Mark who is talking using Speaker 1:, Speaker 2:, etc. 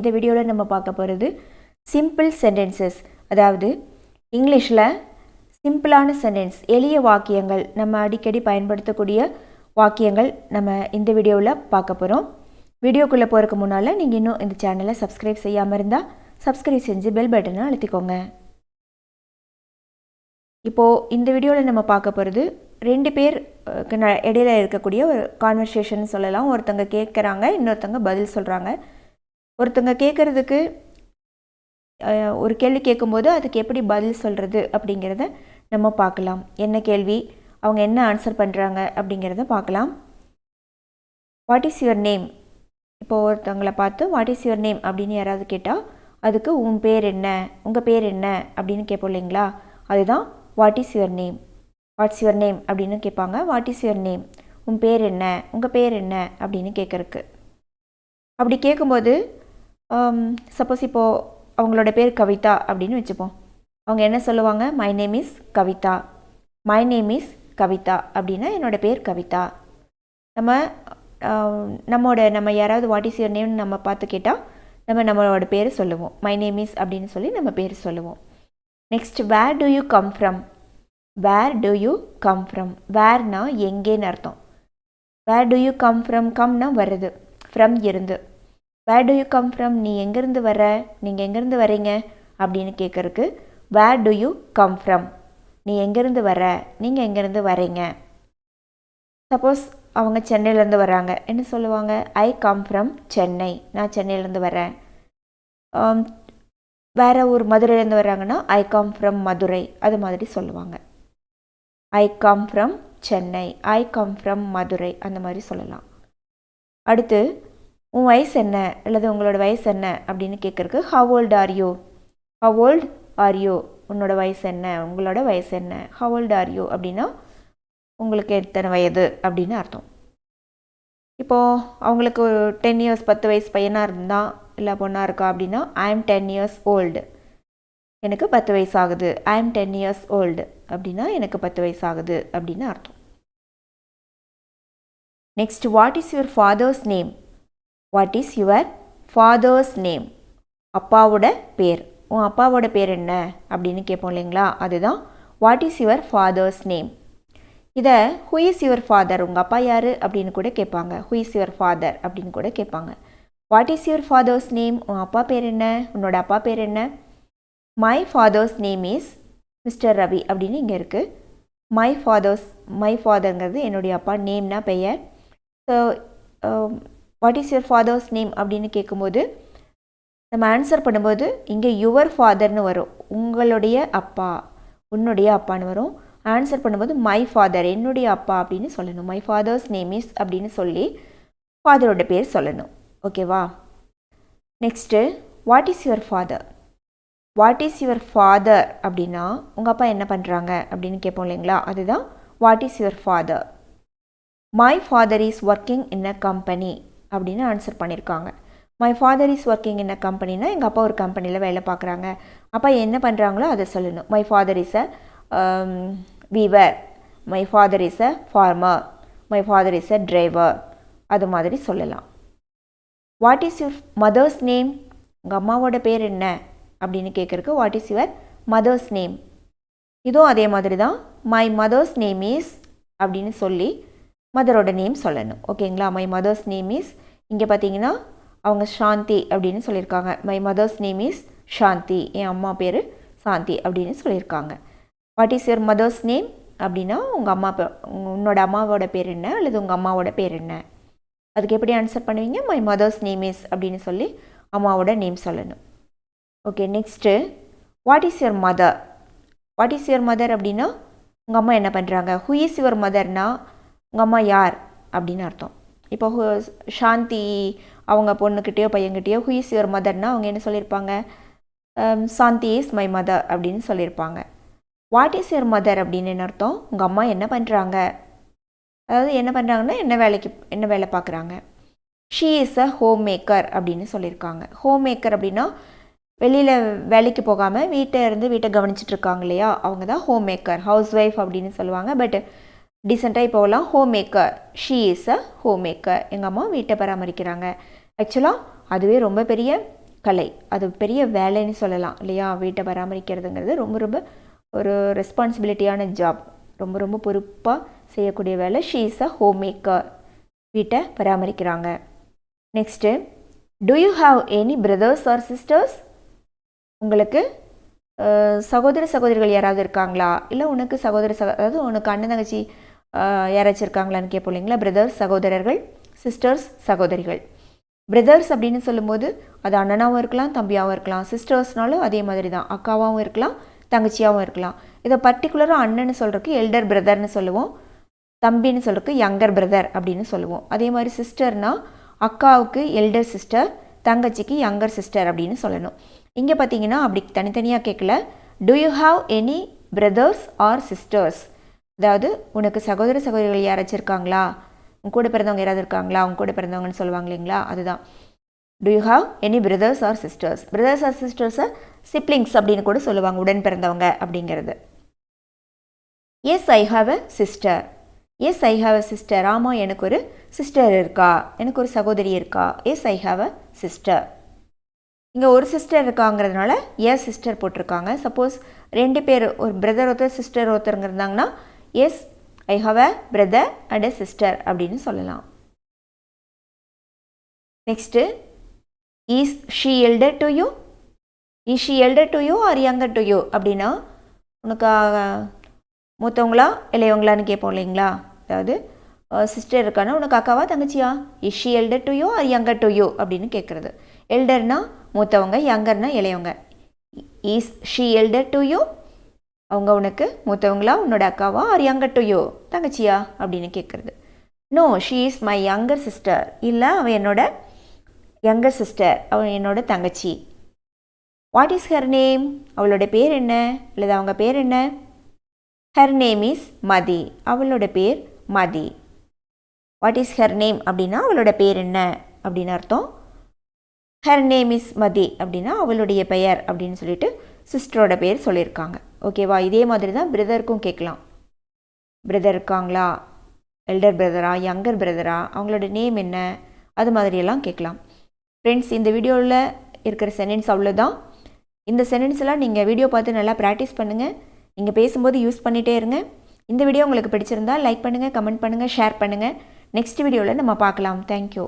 Speaker 1: இந்த வீடியோவில் நம்ம பார்க்க போகிறது சிம்பிள் சென்டென்சஸ், அதாவது இங்கிலீஷில் சிம்பிளான சென்டென்ஸ், எளிய வாக்கியங்கள், நம்ம அடிக்கடி பயன்படுத்தக்கூடிய வாக்கியங்கள் நம்ம இந்த வீடியோவில் பார்க்க போகிறோம். வீடியோக்குள்ளே போகிறதுக்கு முன்னால் நீங்கள் இன்னும் இந்த சேனலை சப்ஸ்கிரைப் செய்யாமல் இருந்தால் சப்ஸ்கிரைப் செஞ்சு பெல் பட்டனை அழுத்திக்கோங்க. இப்போது இந்த வீடியோவில் நம்ம பார்க்க போகிறது 2 பேர் இடையில இருக்கக்கூடிய ஒரு கான்வர்சேஷன் சொல்லலாம். ஒருத்தங்க கேட்குறாங்க, இன்னொருத்தங்க பதில் சொல்கிறாங்க. ஒருத்தங்க கேட்குறதுக்கு ஒரு கேள்வி கேட்கும்போது அதுக்கு எப்படி பதில் சொல்கிறது அப்படிங்கிறத நம்ம பார்க்கலாம். என்ன கேள்வி, அவங்க என்ன ஆன்சர் பண்ணுறாங்க அப்படிங்கிறத பார்க்கலாம். What is your name? இப்போது ஒருத்தவங்களை பார்த்து வாட் இஸ் யுவர் நேம் அப்படின்னு யாராவது கேட்டால் அதுக்கு உன் பேர் என்ன, உங்கள் பேர் என்ன அப்படின்னு கேட்போம் இல்லைங்களா, அதுதான் what is your name. What's your name அப்படின்னு கேட்பாங்க. வாட் இஸ் யுவர் நேம், உன் பேர் என்ன, உங்கள் பேர் என்ன அப்படின்னு கேட்குறக்கு. அப்படி கேட்கும்போது சப்போஸ் இப்போது அவங்களோட பேர் கவிதா அப்படின்னு வச்சுப்போம். அவங்க என்ன சொல்லுவாங்க, my name is Kavitha. My name is Kavitha அப்படின்னா என்னோடய பேர் கவிதா. நம்ம யாராவது வாட் இஸ் யுவர் நேம்னு நம்ம பார்த்து கேட்டால் நம்மளோட பேர் சொல்லுவோம். மை நேம் இஸ் அப்படின்னு சொல்லி நம்ம பேர் சொல்லுவோம். Next, where do you come from? Where do you come from, வேர்னா எங்கேன்னு அர்த்தம். Where do you come from, கம்னா வருது, ஃப்ரம் இருந்து. Where do you come from, நீ எங்கேருந்து வர, நீங்கள் எங்கேருந்து வரீங்க அப்படின்னு கேட்குறக்கு where do you come from, நீ எங்கேருந்து வர, நீங்கள் எங்கேருந்து வரீங்க. சப்போஸ் அவங்க சென்னையிலேருந்து வராங்க, என்ன சொல்லுவாங்க, ஐ கம் ஃப்ரம் சென்னை, நான் சென்னையிலேருந்து வரேன். வேறு ஒரு மதுரையிலேருந்து வர்றாங்கன்னா ஐ கம் ஃப்ரம் மதுரை, அது மாதிரி சொல்லுவாங்க. I come from Chennai, I come from Madurai, அந்த மாதிரி சொல்லலாம். அடுத்து, உன் வயசு என்ன அல்லது உங்களோட வயசு என்ன அப்படின்னு கேட்குறக்கு how old are you. How old are you, உன்னோட வயசு என்ன, உங்களோட வயசு என்ன. ஹவ் ஓல்ட் ஆர் யூ அப்படின்னா உங்களுக்கு எத்தனை வயது அப்படின்னு அர்த்தம். இப்போது அவங்களுக்கு ஒரு 10 இயர்ஸ் 10 வயசு பையனாக இருந்தால் இல்லை பொண்ணாக இருக்கா அப்படின்னா ஐ எம் 10 இயர்ஸ் ஓல்டு, எனக்கு 10 வயசு ஆகுது. ஐ எம் 10 இயர்ஸ் ஓல்டு அப்படின்னா எனக்கு 10 வயசு ஆகுது அப்படின்னு அர்த்தம். Next, what is your father's name? What is your father's name, அப்பாவோட பேர். உன் அப்பாவோட பேர் என்ன அப்படின்னு கேட்போம் இல்லைங்களா, அதுதான் what is your father's name. இதை ஹூ இஸ் யுவர் ஃபாதர், உங்கள் அப்பா யார் அப்படின்னு கூட கேட்பாங்க. ஹூ இஸ் யுவர் ஃபாதர் அப்படின்னு கூட கேட்பாங்க. What is your father's name, உன் அப்பா பேர் என்ன, உன்னோட அப்பா பேர் என்ன. My father's name is mister Ravi அப்படின்னு இங்கே இருக்குது. மை ஃபாதர்ங்கிறது என்னுடைய அப்பா, நேம்னா பெயர். So what is your father's name அப்படின்னு கேட்கும்போது நம்ம ஆன்சர் பண்ணும்போது இங்கே யுவர் ஃபாதர்னு வரும், உங்களுடைய அப்பா, உன்னுடைய அப்பான்னு வரும். ஆன்சர் பண்ணும்போது மை ஃபாதர், என்னுடைய அப்பா அப்படின்னு சொல்லணும். மை ஃபாதர்ஸ் நேம் இஸ் அப்படின்னு சொல்லி ஃபாதரோட பேர் சொல்லணும். ஓகேவா? Next, what is your father? What is your father அப்படின்னா உங்கள் அப்பா என்ன பண்ணுறாங்க அப்படின்னு கேட்போம் இல்லைங்களா, அதுதான் what is your father. My father is working in a company அப்படின்னு ஆன்சர் பண்ணியிருக்காங்க. My father is working in a கம்பெனினா எங்கள் அப்பா ஒரு கம்பெனியில் வேலை பார்க்குறாங்க. அப்பா என்ன பண்ணுறாங்களோ அதை சொல்லணும். My father is a weaver, my father is a farmer, my father is a driver, அது மாதிரி சொல்லலாம். What is your mother's name, உங்கள் அம்மாவோட பேர் என்ன அப்படின்னு கேட்குறக்கு what is your mother's name. இதுவும் அதே மாதிரி தான், மை மதர்ஸ் நேம் இஸ் அப்படின்னு சொல்லி மதரோட நேம் சொல்லணும். ஓகேங்களா? மை மதர்ஸ் நேம் இஸ், இங்கே பார்த்தீங்கன்னா அவங்க சாந்தி அப்படின்னு சொல்லியிருக்காங்க. மை மதர்ஸ் நேம் இஸ் சாந்தி, என் அம்மா பேர் சாந்தி அப்படின்னு சொல்லியிருக்காங்க. What is your mother's name அப்படின்னா உன்னோட அம்மாவோட பேர் என்ன அல்லது உங்கள் அம்மாவோட பேர் என்ன. அதுக்கு எப்படி ஆன்சர் பண்ணுவீங்க, மை மதர்ஸ் நேம் இஸ் அப்படின்னு சொல்லி அம்மாவோட நேம் சொல்லணும். Okay, next, what is your mother? What is your mother அப்படின்னா உங்கள் அம்மா என்ன பண்ணுறாங்க. ஹூ இஸ் யுவர் மதர்னா உங்கள் அம்மா யார் அப்படின்னு அர்த்தம். இப்போ சாந்தி அவங்க பொண்ணுக்கிட்டேயோ பையன்கிட்டேயோ ஹூ இஸ் யுவர் மதர்னா அவங்க என்ன சொல்லியிருப்பாங்க, சாந்தி இஸ் மை மதர் அப்படின்னு சொல்லியிருப்பாங்க. வாட் இஸ் யுவர் மதர் அப்படின்னு என்ன அர்த்தம், உங்கள் அம்மா என்ன பண்ணுறாங்க, அதாவது என்ன பண்ணுறாங்கன்னா என்ன வேலை பார்க்குறாங்க. She is a home maker அப்படின்னு சொல்லியிருக்காங்க. ஹோம் மேக்கர் அப்படின்னா வெளியில் வேலைக்கு போகாமல் வீட்டை கவனிச்சிட்டு இருக்காங்க இல்லையா, அவங்க தான் ஹோம் மேக்கர், ஹவுஸ் ஒய்ஃப் அப்படின்னு சொல்லுவாங்க. பட் டீசெண்டாக இப்போலாம் home maker, she is a home maker, எங்கள் அம்மா வீட்டை பராமரிக்கிறாங்க. ஆக்சுவலாக அதுவே ரொம்ப பெரிய கலை. அது பெரிய வேலைன்னு சொல்லலாம் இல்லையா? வீட்டை பராமரிக்கிறதுங்கிறது ரொம்ப ரொம்ப ஒரு ரெஸ்பான்சிபிலிட்டியான ஜாப். ரொம்ப ரொம்ப பொறுப்பாக செய்யக்கூடிய வேலை. She is a home maker. வீட்டை பராமரிக்கிறாங்க. Next, do you have any brothers or sisters? உங்களுக்கு சகோதர சகோதரிகள் யாராவது இருக்காங்களா? இல்லை உனக்கு அதாவது உனக்கு அண்ணன் தங்கச்சி யாராச்சும் இருக்காங்களான்னு கேட்போம் இல்லைங்களா? பிரதர்ஸ் சகோதரர்கள், சிஸ்டர்ஸ் சகோதரிகள். பிரதர்ஸ் அப்படின்னு சொல்லும்போது அது அண்ணனாகவும் இருக்கலாம், தம்பியாகவும் இருக்கலாம். சிஸ்டர்ஸ்னாலும் அதே மாதிரி தான், அக்காவாகவும் இருக்கலாம், தங்கச்சியாகவும் இருக்கலாம். இதை பர்டிகுலராக அண்ணன்னு சொல்கிறதுக்கு எல்டர் பிரதர்னு சொல்லுவோம், தம்பின்னு சொல்கிறதுக்கு யங்கர் பிரதர் அப்படின்னு சொல்லுவோம். அதே மாதிரி சிஸ்டர்னால் அக்காவுக்கு எல்டர் சிஸ்டர், தங்கச்சிக்கு யங்கர் சிஸ்டர் அப்படின்னு சொல்லணும். இங்கே பார்த்தீங்கன்னா அப்படி தனித்தனியாக கேட்கல. Do you have any brothers or sisters? அதாவது உனக்கு சகோதர சகோதரிகள் யாராச்சும் இருக்காங்களா? உங்க கூட பிறந்தவங்க யாராவது இருக்காங்களா? உங்க கூட பிறந்தவங்கன்னு சொல்லுவாங்க இல்லைங்களா? அதுதான் do you have any brothers or sisters. Brothers or சிஸ்டர்ஸை சிப்ளிங்ஸ் அப்படின்னு கூட சொல்லுவாங்க, உடன் பிறந்தவங்க அப்படிங்கிறது. Yes I have a sister. Yes I have a sister. ஆமாம், எனக்கு ஒரு சிஸ்டர் இருக்கா, எனக்கு ஒரு சகோதரி இருக்கா. Yes I have a sister. இங்கே ஒரு சிஸ்டர் இருக்காங்கிறதுனால எஸ் சிஸ்டர் போட்டிருக்காங்க. சப்போஸ் 2 பேர், ஒரு பிரதர் ஒருத்தர் சிஸ்டர் ஒருத்தருங்க இருந்தாங்கன்னா yes I have a brother and a sister அப்படின்னு சொல்லலாம். Next, is she elder to you? Is she elder to you or younger to you அப்படின்னா உனக்கு மூத்தவங்களா இளையவங்களான்னு கேட்போம் இல்லைங்களா? அதாவது சிஸ்டர் இருக்கானா உனக்கு அக்காவா தங்கச்சியா? Is she elder to you or younger to you அப்படின்னு கேட்குறது. எல்டர்னா மூத்தவங்க, யங்கர்னா இளையவங்க. Is she elder to you? அவங்க உனக்கு மூத்தவங்களா, உன்னோட அக்காவா? ஆர் யங்கர் டு யூ, தங்கச்சியா அப்படின்னு கேட்குறது. No, she is my younger sister. இல்லை, அவன் என்னோட யங்கர் சிஸ்டர், அவன் என்னோட தங்கச்சி. What is her name? அவளோட பேர் என்ன? அல்லது அவங்க பேர் என்ன? Her name is Mathi. அவளோட பேர் மதி. வாட் இஸ் ஹர் நேம் அப்படின்னா அவளோட பேர் என்ன அப்படின்னு அர்த்தம். ஹர் நேம் இஸ் மதி அப்படின்னா அவளுடைய பெயர் அப்படின்னு சொல்லிட்டு சிஸ்டரோட பேர் சொல்லியிருக்காங்க. ஓகேவா? இதே மாதிரி தான் பிரதருக்கும் கேட்கலாம். பிரதர் இருக்காங்களா, எல்டர் பிரதரா, யங்கர் பிரதரா, அவங்களோட நேம் என்ன, அது மாதிரியெல்லாம் கேட்கலாம். ஃப்ரெண்ட்ஸ், இந்த வீடியோவில் இருக்கிற சென்டென்ஸ் அவ்வளோதான். இந்த சென்டென்ஸ் எல்லாம் நீங்கள் வீடியோ பார்த்து நல்லா ப்ராக்டிஸ் பண்ணுங்கள். நீங்கள் பேசும்போது யூஸ் பண்ணிகிட்டே இருங்க. இந்த வீடியோ உங்களுக்கு பிடிச்சிருந்தா லைக் பண்ணுங்கள், கமெண்ட் பண்ணுங்கள், ஷேர் பண்ணுங்கள். நெக்ஸ்ட் வீடியோவில் நம்ம பார்க்கலாம். தேங்க்யூ.